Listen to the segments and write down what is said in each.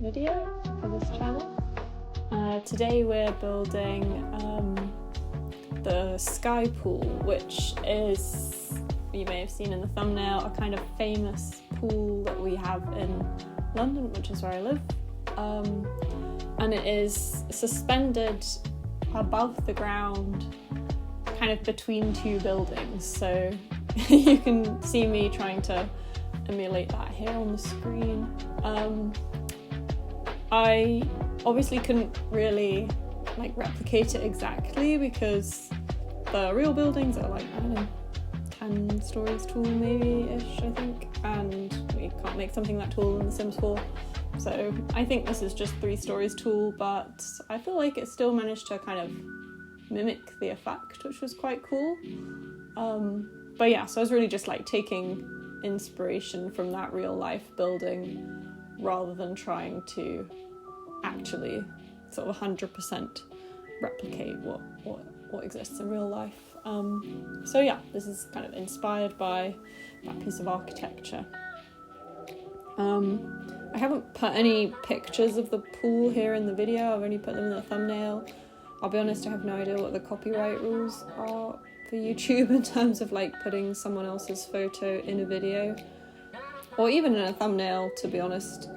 video for this channel. Today we're building the sky pool, which is, you may have seen in the thumbnail, a kind of famous pool that we have in London, which is where I live. And it is suspended above the ground, kind of between two buildings. So you can see me trying to emulate that here on the screen. I obviously couldn't really replicate it exactly because the real buildings are 10 stories tall maybe-ish, I think, and we can't make something that tall in The Sims 4. So I think this is just 3 stories tall, but I feel like it still managed to kind of mimic the effect, which was quite cool. But yeah, so I was really just taking inspiration from that real life building rather than trying to actually sort of 100% replicate what exists in real life. So yeah, this is kind of inspired by that piece of architecture. I haven't put any pictures of the pool here in the video. I've only put them in the thumbnail. I'll be honest, I have no idea what the copyright rules are for YouTube in terms of putting someone else's photo in a video, or even in a thumbnail, to be honest.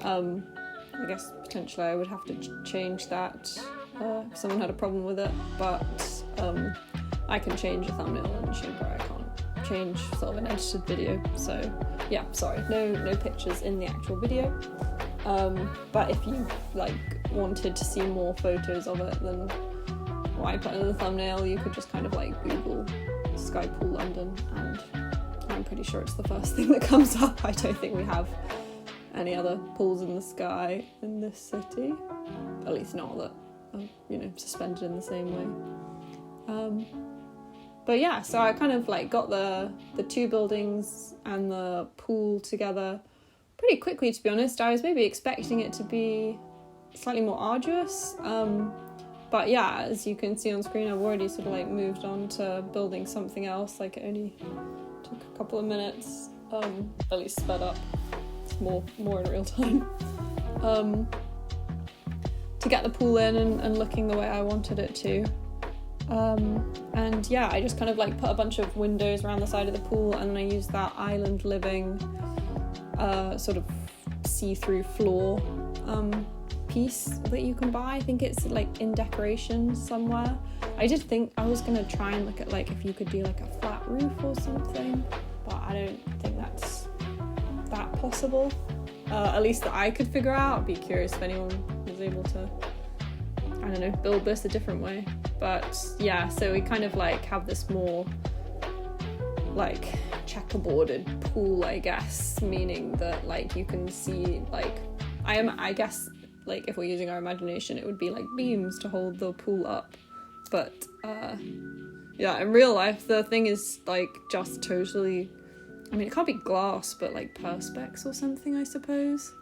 I guess potentially I would have to change that if someone had a problem with it, but I can change a thumbnail in Shimper. I can't change sort of an edited video. So yeah, sorry, no pictures in the actual video. But if you wanted to see more photos of it than what I put in the thumbnail, you could just kind of Google Sky Pool London, and I'm pretty sure it's the first thing that comes up. I don't think we have any other pools in the sky in this city, at least not that are, suspended in the same way. But yeah, so I kind of got the 2 buildings and the pool together pretty quickly, to be honest. I was maybe expecting it to be slightly more arduous. But yeah, as you can see on screen, I've already sort of moved on to building something else. It only took a couple of minutes, at least sped up. It's more in real time. To get the pool in and looking the way I wanted it to. And yeah, I just kind of put a bunch of windows around the side of the pool, and then I used that island living sort of see-through floor piece that you can buy. I think it's in decoration somewhere. I did think I was gonna try and look at if you could do a flat roof or something, but I don't think that's that possible, at least that I could figure out. I'd be curious if anyone was able to, I don't know, build this a different way. But yeah, so we kind of have this more checkerboarded pool, I guess, meaning that you can see I guess if we're using our imagination, it would be beams to hold the pool up. But yeah, in real life the thing is just totally, I mean, it can't be glass, but perspex or something, I suppose,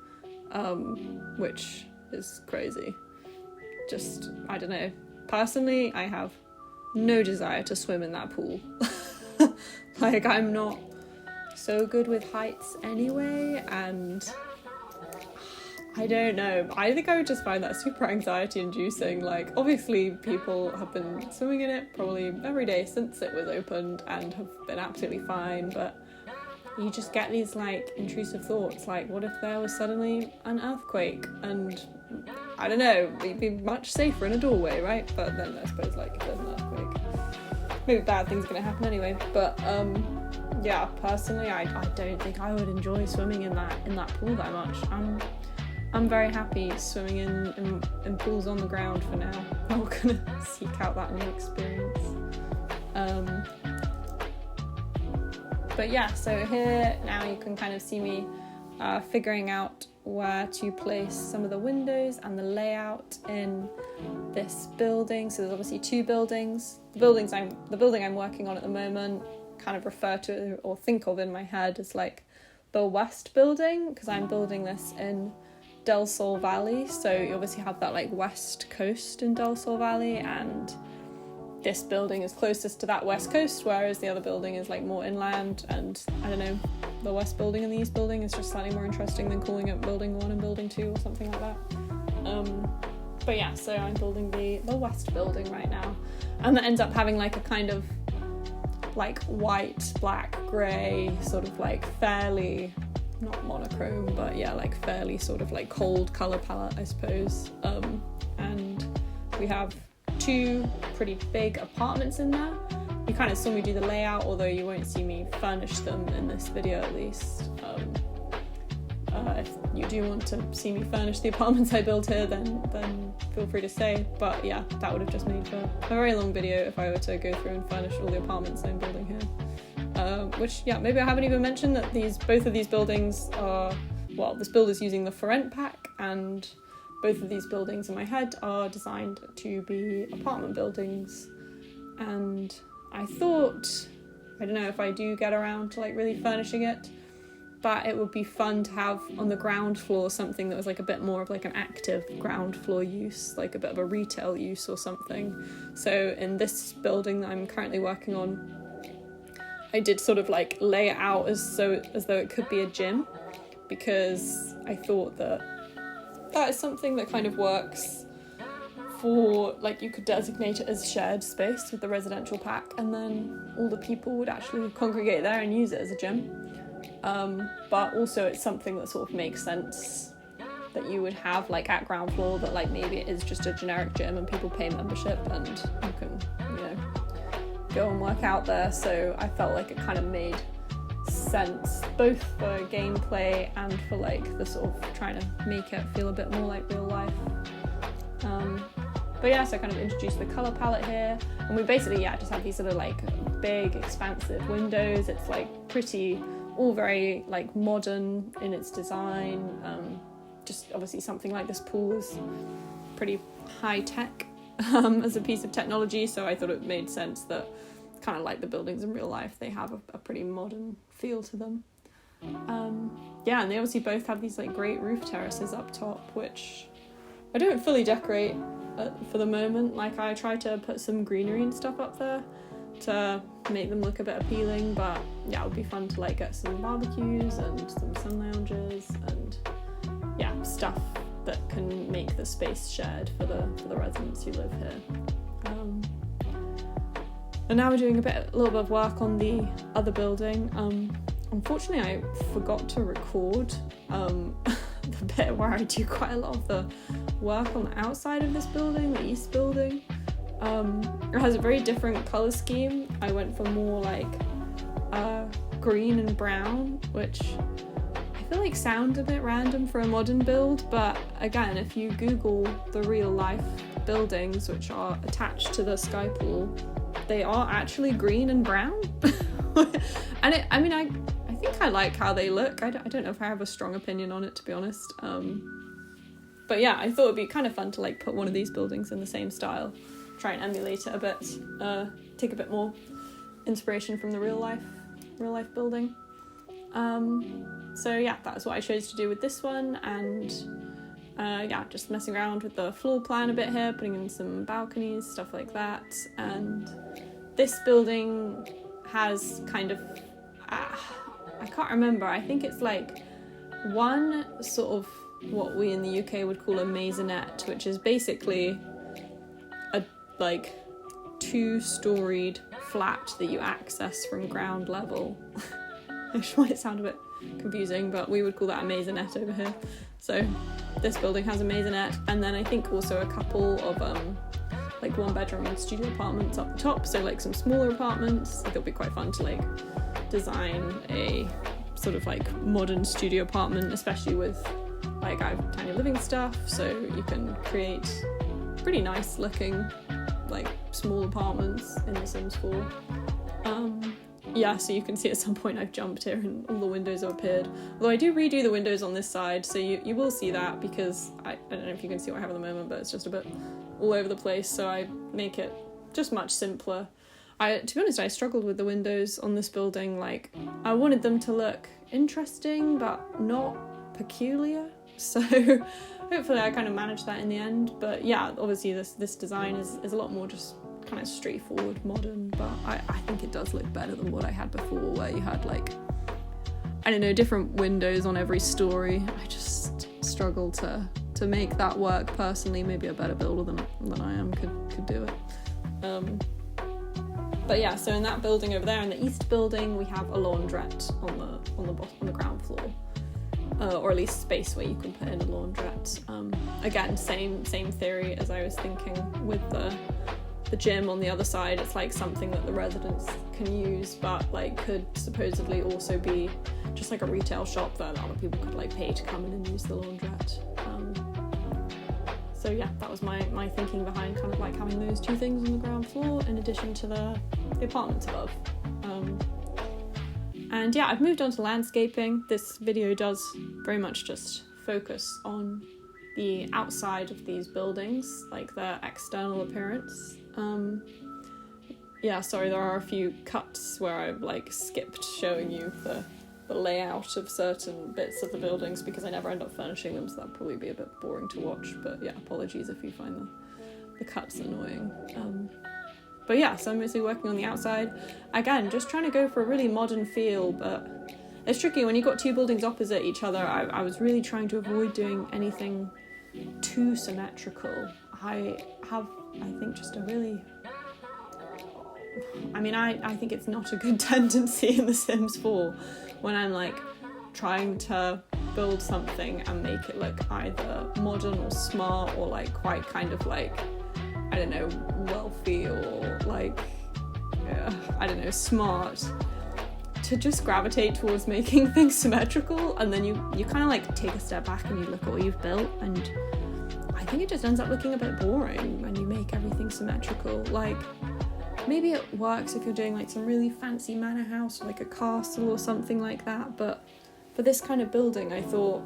which is crazy. Just, I don't know. Personally, I have no desire to swim in that pool. I'm not so good with heights anyway, and I don't know. I think I would just find that super anxiety inducing. Obviously people have been swimming in it probably every day since it was opened and have been absolutely fine, but you just get these intrusive thoughts, what if there was suddenly an earthquake, and I don't know, we'd be much safer in a doorway, right? But then I suppose if there's an earthquake, maybe bad things are going to happen anyway. But yeah, personally I don't think I would enjoy swimming in that pool that much. I'm very happy swimming in pools on the ground for now. I'm not going to seek out that new experience. But yeah, so here now you can kind of see me figuring out where to place some of the windows and the layout in this building. So there's obviously 2 buildings. The building I'm working on at the moment kind of refer to or think of in my head as the West building, because I'm building this in Del Sol Valley. So you obviously have that West coast in Del Sol Valley, and this building is closest to that west coast, whereas the other building is like more inland, and I don't know, the west building and the east building is just slightly more interesting than calling it building 1 and building 2 or something like that. But yeah, so I'm building the west building right now, and that ends up having like a kind of like white, black, grey, sort of like fairly, not monochrome, but yeah, like fairly sort of like cold colour palette, I suppose. And we have 2 pretty big apartments in there. You kind of saw me do the layout, although you won't see me furnish them in this video at least. If you do want to see me furnish the apartments I built here, then feel free to say. But yeah, that would have just made for a very long video if I were to go through and furnish all the apartments I'm building here. Which, yeah, maybe I haven't even mentioned that both of these buildings are, well, this build is using the For Rent pack, and both of these buildings in my head are designed to be apartment buildings. And I thought, I don't know if I do get around to like really furnishing it, but it would be fun to have on the ground floor something that was like a bit more of like an active ground floor use, like a bit of a retail use or something. So in this building that I'm currently working on, I did sort of like lay it out as though it could be a gym, because I thought that is something that kind of works for, like, you could designate it as shared space with the residential pack, and then all the people would actually congregate there and use it as a gym. But also it's something that sort of makes sense that you would have like at ground floor, that like maybe it is just a generic gym and people pay membership and you can, you know, go and work out there. So I felt like it kind of made sense both for gameplay and for like the sort of trying to make it feel a bit more like real life. But yeah, so I kind of introduced the colour palette here, and we basically, yeah, just have these sort of like big expansive windows. It's like pretty, all very like modern in its design. Just obviously something like this pool is pretty high tech as a piece of technology, so I thought it made sense that kind of like the buildings in real life, they have a pretty modern feel to them. Yeah, and they obviously both have these like great roof terraces up top, which I don't fully decorate for the moment. Like, I try to put some greenery and stuff up there to make them look a bit appealing, but yeah, it would be fun to like get some barbecues and some sun lounges and yeah, stuff that can make the space shared for the residents who live here. And now we're doing a little bit of work on the other building. Unfortunately, I forgot to record the bit where I do quite a lot of the work on the outside of this building, the east building. It has a very different colour scheme. I went for more like green and brown, which I feel like sound a bit random for a modern build, but again, if you Google the real life buildings which are attached to the sky pool, they are actually green and brown. And I think I like how they look. I don't know if I have a strong opinion on it, to be honest. But yeah, I thought it'd be kind of fun to like put one of these buildings in the same style, try and emulate it a bit, take a bit more inspiration from the real life building. So yeah, that's what I chose to do with this one, and yeah, just messing around with the floor plan a bit here, putting in some balconies, stuff like that. And this building has kind of, I can't remember, I think it's like one sort of what we in the UK would call a maisonette, which is basically a like 2-storied flat that you access from ground level. Which might sound a bit confusing, but we would call that a maisonette over here. So this building has a maisonette, and then I think also a couple of like 1-bedroom and studio apartments up the top, so like some smaller apartments. I think it'll be quite fun to like design a sort of like modern studio apartment, especially with like I have tiny living stuff, so you can create pretty nice looking like small apartments in The Sims 4. Yeah, so you can see at some point I've jumped here and all the windows have appeared. Although I do redo the windows on this side, so you will see that, because I don't know if you can see what I have at the moment, but it's just a bit all over the place, so I make it just much simpler. To be honest, I struggled with the windows on this building. Like, I wanted them to look interesting, but not peculiar. So hopefully I kind of managed that in the end. But yeah, obviously this design is a lot more just kind of straightforward modern, but I think it does look better than what I had before, where you had like, I don't know, different windows on every story. I just struggle to make that work personally. Maybe a better builder than I am could do it. But yeah, so in that building over there, in the east building, we have a laundrette on the ground floor, or at least space where you can put in a laundrette. Again, same theory as I was thinking with the gym on the other side. It's like something that the residents can use, but like could supposedly also be just like a retail shop that other people could like pay to come in and use the laundrette. So yeah, that was my thinking behind kind of like having those two things on the ground floor in addition to the apartments above. And yeah, I've moved on to landscaping. This video does very much just focus on the outside of these buildings, like their external appearance. Yeah, sorry, there are a few cuts where I've like skipped showing you the layout of certain bits of the buildings because I never end up furnishing them, so that'd probably be a bit boring to watch. But yeah, apologies if you find the cuts annoying. But yeah, so I'm mostly working on the outside. Again, just trying to go for a really modern feel, but it's tricky when you've got two buildings opposite each other. I was really trying to avoid doing anything too symmetrical. I think just a really... I think it's not a good tendency in The Sims 4 when I'm like trying to build something and make it look either modern or smart or like quite kind of like, I don't know, wealthy or like, I don't know, smart, to just gravitate towards making things symmetrical, and then you kind of like take a step back and you look at what you've built, and I think it just ends up looking a bit boring when you make everything symmetrical. Like, maybe it works if you're doing like some really fancy manor house or like a castle or something like that, but for this kind of building I thought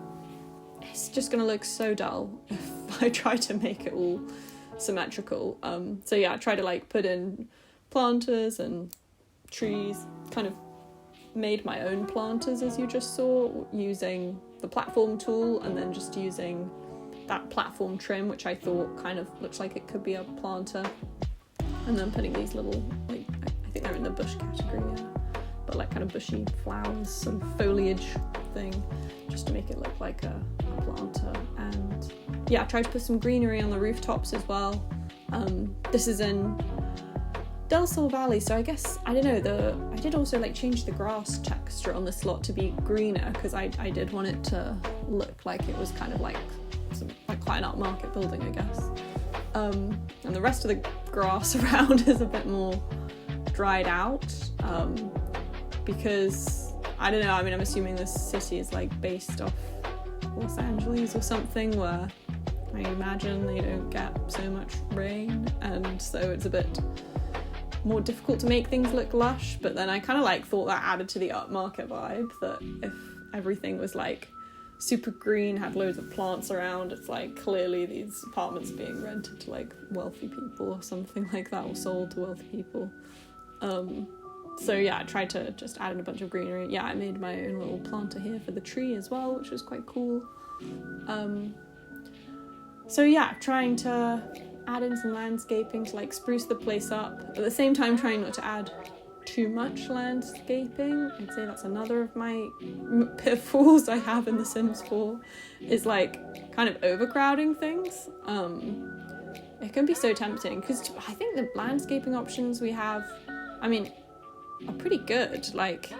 it's just gonna look so dull if I try to make it all symmetrical. So yeah, I try to like put in planters and trees, kind of made my own planters as you just saw, using the platform tool and then just using that platform trim, which I thought kind of looks like it could be a planter. And then putting these little, like, I think they're in the bush category, yeah, but like kind of bushy flowers, some foliage thing, just to make it look like a planter. And yeah, I tried to put some greenery on the rooftops as well. This is in Del Sol Valley, so I guess, I don't know, I did also like change the grass texture on this lot to be greener, because I did want it to look like it was kind of like quite an upmarket building, I guess. And the rest of the grass around is a bit more dried out, because I don't know, I'm assuming this city is like based off Los Angeles or something, where I imagine they don't get so much rain, and so it's a bit more difficult to make things look lush. But then I kind of like thought that added to the upmarket vibe, that if everything was like super green, had loads of plants around, it's like clearly these apartments being rented to like wealthy people or something like that, or sold to wealthy people. So yeah, I tried to just add in a bunch of greenery. Yeah, I made my own little planter here for the tree as well, which was quite cool. So yeah, trying to add in some landscaping to like spruce the place up, at the same time trying not to add too much landscaping. I'd say that's another of my pitfalls I have in The Sims 4, is like kind of overcrowding things. It can be so tempting, because I think the landscaping options we have, are pretty good. Like,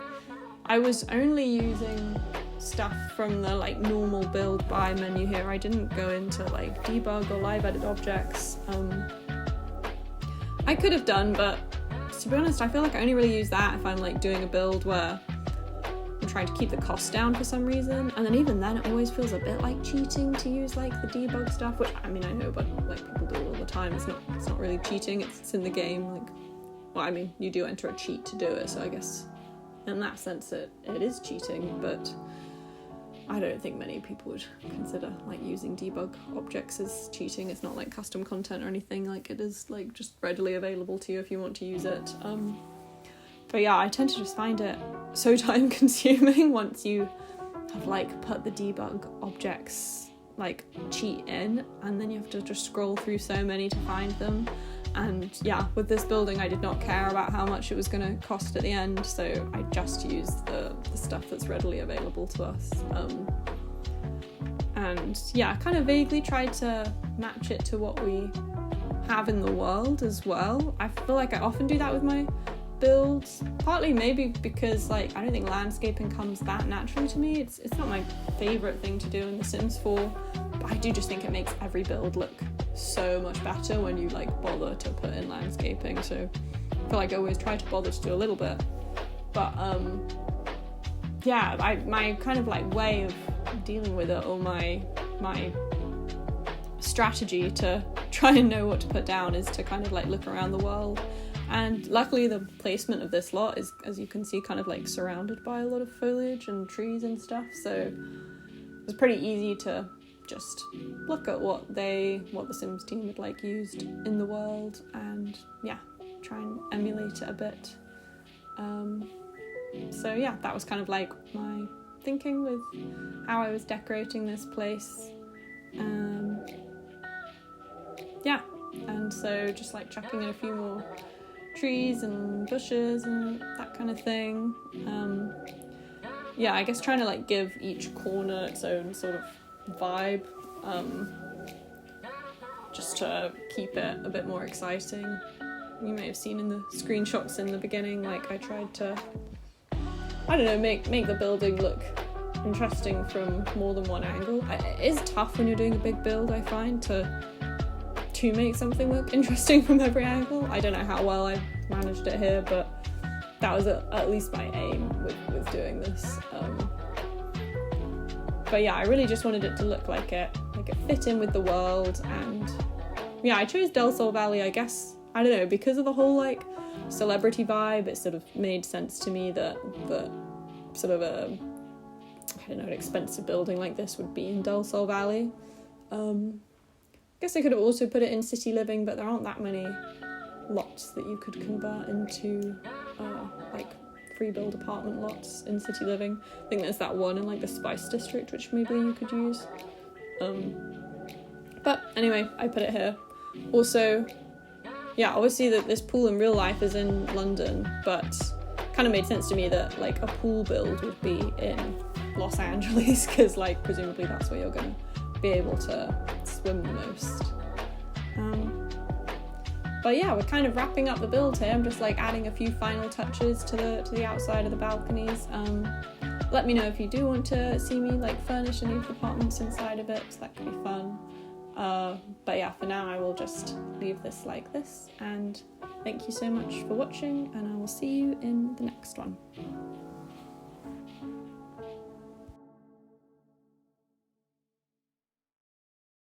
I was only using stuff from the like normal build by menu here. I didn't go into like debug or live edit objects. I could have done, but to be honest, I feel like I only really use that if I'm like doing a build where I'm trying to keep the costs down for some reason, and then even then it always feels a bit like cheating to use like the debug stuff, which I know, but like people do it all the time. It's not really cheating, it's in the game. Like, well, you do enter a cheat to do it, so I guess in that sense it is cheating, but I don't think many people would consider like using debug objects as cheating. It's not like custom content or anything, like it is like just readily available to you if you want to use it. But yeah, I tend to just find it so time consuming once you have like put the debug objects like cheat in, and then you have to just scroll through so many to find them. And yeah, with this building I did not care about how much it was going to cost at the end, so I just used the stuff that's readily available to us. And yeah, kind of vaguely tried to match it to what we have in the world as well. I feel like I often do that with my builds, partly maybe because like I don't think landscaping comes that naturally to me. It's not my favourite thing to do in The Sims 4, but I do just think it makes every build look so much better when you like bother to put in landscaping. So I feel like I always try to bother to do a little bit. But yeah, my kind of like way of dealing with it, or my strategy to try and know what to put down, is to kind of like look around the world. And luckily the placement of this lot is, as you can see, kind of like surrounded by a lot of foliage and trees and stuff, so it was pretty easy to just look at what the Sims team had like used in the world, and yeah, try and emulate it a bit. So yeah, that was kind of like my thinking with how I was decorating this place. Yeah, and so just like chucking in a few more trees and bushes and that kind of thing. Yeah, I guess trying to like give each corner its own sort of vibe, just to keep it a bit more exciting. You may have seen in the screenshots in the beginning, like I tried to, I don't know, make the building look interesting from more than one angle. It is tough when you're doing a big build, I find, to make something look interesting from every angle. I don't know how well I managed it here, but that was at least my aim with doing this. But yeah, I really just wanted it to look like it fit in with the world. And yeah, I chose Del Sol Valley, I guess, I don't know, because of the whole like celebrity vibe. It sort of made sense to me that sort of an expensive building like this would be in Del Sol Valley. I guess I could have also put it in City Living, but there aren't that many lots that you could convert into like free build apartment lots in City Living. I think there's that one in like the Spice District, which maybe you could use. But anyway, I put it here. Also, yeah, obviously that this pool in real life is in London, but kind of made sense to me that like a pool build would be in Los Angeles, because like presumably that's where you're going to be able to swim the most. But yeah, we're kind of wrapping up the build here. I'm just like adding a few final touches to the outside of the balconies. Let me know if you do want to see me like furnish any of the apartments inside of it, so that could be fun. But yeah, for now I will just leave this like this, and thank you so much for watching, and I will see you in the next one.